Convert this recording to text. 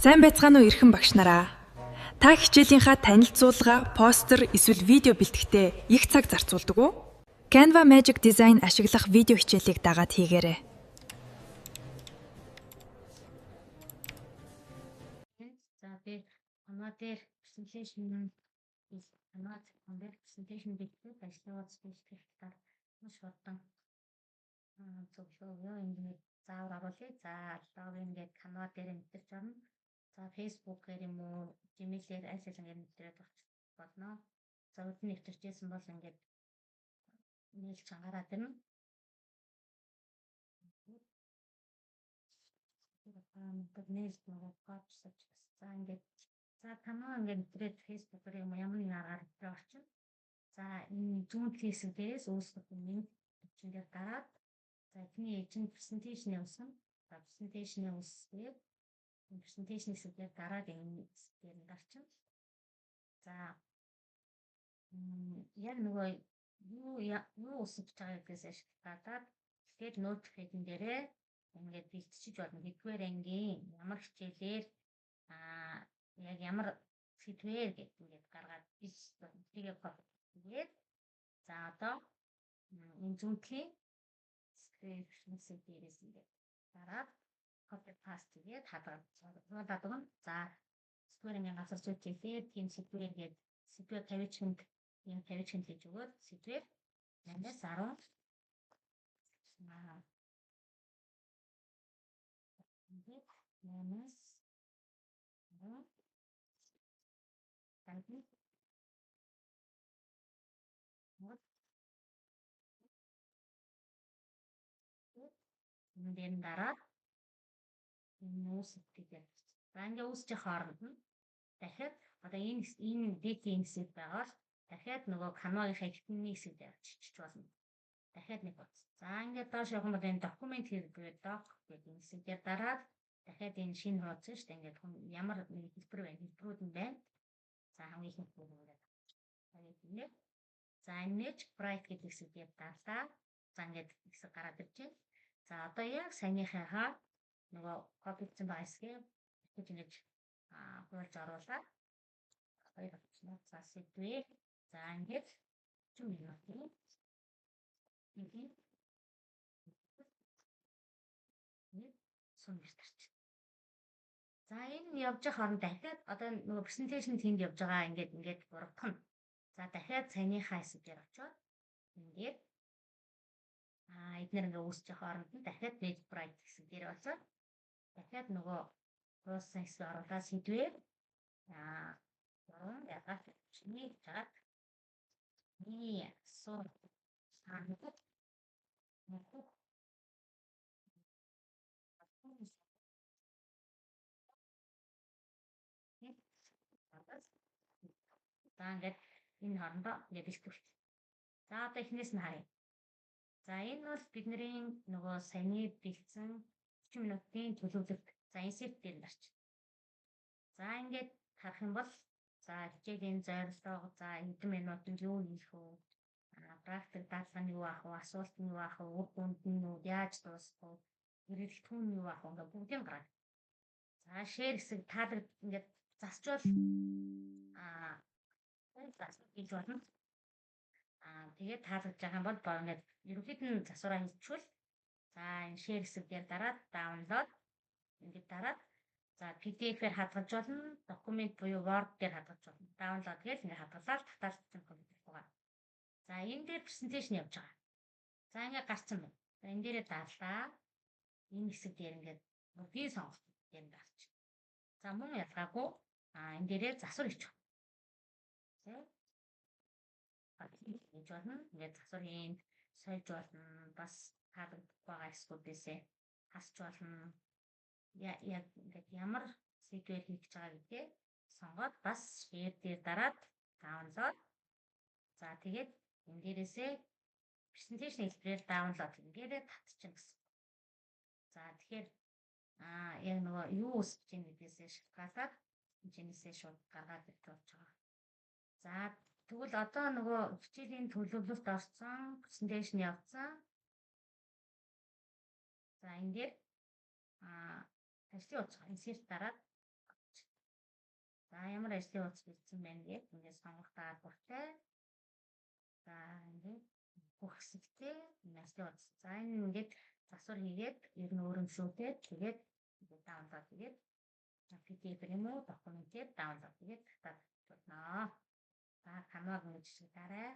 Сайн байцгаана уу эрхэм багш нараа. Та хичээлийнхаа танилцуулга, постэр эсвэл видео бэлтгэхдээ их цаг зарцуулдаг уу? Canva Magic Design ашиглах видео хичээлийг дагаад хийгээрэй. За би оноо дээр presentation бэлтгэх ажлууд бэлтгэхээр маш хурдан зөвлөгөө ингээд заавар оруулъя. За логин ингээд Canva дээр нэвтэрч орно. За Facebook-ээр юм уу, Gmail-ээр аль алингээр нэвтрээд болно. За өдөр нэвтэрчээсэн бол ингээд нээл чангараад ирнэ. Нээл нөгөө кодсож за ингээд Canva ингээд нэвтрээд Facebook-ээр юм ямар нэг аргаар нэвтрээ орчин. За энэ зүүн хэсэг дээрээс үүсгэх юм чинь дараад за эхний эйжент presentation явуулсан. За presentation үүсгээд presentation хэсгээр дараагийн хэсгээр нь гарчин. За яг нөгөө юу усаж байгаа гэдгээс ашиглаад тэгээд notification дээрээ ингээд бэлтжиж болно. Хэдвэр ангийн ямар хичээлээр яг ямар сэдвээр гэдэг ингээд гаргаад бич тэгээ тэгээд за одоо энэ зүүнтлийн description дээрээс ингээд дараад copy paste тэгээд хадгалаад өгнө. За сэдвэр ингээд газар зүйт хэлээд тийм сэдвэр ингээд сэдвэр 50 50 хийж өгөөд сэдвэр 8-10 энэ дараа үүсгэдэг. За ингээ үүсчих хооронд нь дахиад одоо энэ дэтийн хэсэг байгаа л дахиад нөгөө Canva-гийн хэвтний хэсэг дээр чичиж болно. Дахиад нэг бод. За ингээ доош явах юм бол энэ документ хэрэглээ док гэдэг хэсэг дээр дараад дахиад энэ шинэ хуудас шүү дээ. Ингээ ямар нэг хэлбэр байна. Хэлбэрүүд нь байна. За хамгийн их хэлбэр ингээд. Тэгээд за энэ bright гэдэг хэсэг дээр дарлаа. За ингээд хэсэг гараад ирж байна. За одоо яг саяныхаа нөгөө копигдсан байгаа хэсгээ ингэж ингэж хуулж оруулаад хоёр батчнаа за сэдвээ за ингэж юм юм. За энэ явж байгаа хооронд дахиад одоо нөгөө presentation тэнд явж байгаа ингээд бургах нь. За дахиад саяныхаа хэсгээр очиод ингээд эдгээр ингээ үүсчих хооронд нь дахиад page bright хэсэг дээр очиод дахиад нөгөө хуусан хэсэг оруулаад сэдвээр ягаад чиний чад суу за ингээд энэ хоорондоо ингээд бэлтгэв. За одоо эхнээс нь харъя. За энэ бол бидний нөгөө саяны бэлдсэн 30 минутын төлөвлөлт. За insert дээр гарч. За ингээд харах юм бол за хичээлийн зорилго за хэдэн минутанд юу хийх вэ? Практик дадлага нь юу ах вэ? Асуулт нь юу ах вэ? Үр дүнд нь юу? Яаж дуусах вэ? Хэрэглэхүүн нь юу ах вэ? Ингээд бүгдийг гаргав. За share хэсэг таадаг ингээд засчвал хийж болно. Тэгээд таалагдж байгаа юм бол ингээд ерөнхийд нь засвараа хийчихвэл за энэ share хэсэг дээр дараад download ингээд дараад за PDF-ээр хадгалж болно, документ буюу Word дээр хадгалж болно. Download гэж ингээд хадгалаад таталцсан компьютер байгаа. За энэ дээр presentation явж байгаа. За ингээд гарцсан байна. За энэ дээрээ даалаа. Энэ хэсэг дээр ингээд бүгдийн сонголт дээр гарч. За мөн ялгаагүй энэ дээрээ засвар хийчих. Хийж болно. Ингээд засвар хийн сольж болно. Бас таалагдах байгаа хэсгүүдээсээ хасч болно. Яг ингээд ямар сэдвээр хийх гэж байгаа гэдгээ сонгоод бас share дээр дараад download. За тэгээд энэ дээрээсээ presentation хэлбэрээр download ингээд татчихна гэсэн. За тэгэхээр яг нөгөө юу үсэж ийн гэдгээсээ шалтгаалаад энэсээ шууд гаргаад ирж байгаа. За тэгвэл одоо нөгөө хичээлийн төлөвлөлт орсон, presentation явуулсан. За энэ дээр ажлын утга insert дараад За ямар ажлын утас бичсэн байна гэж ингээд сонгох даалгавартай. За ингээд бүх хэсэгтээ энэ ажлын утас. За энэ ингээд засвар хийгээд ер нь өрөмшүүлээд тэгээд даунлоод тэгээд PDF юм уу документээр даунлоод тэгээд татаад болно. За Canva-г нэг жишээ дараа.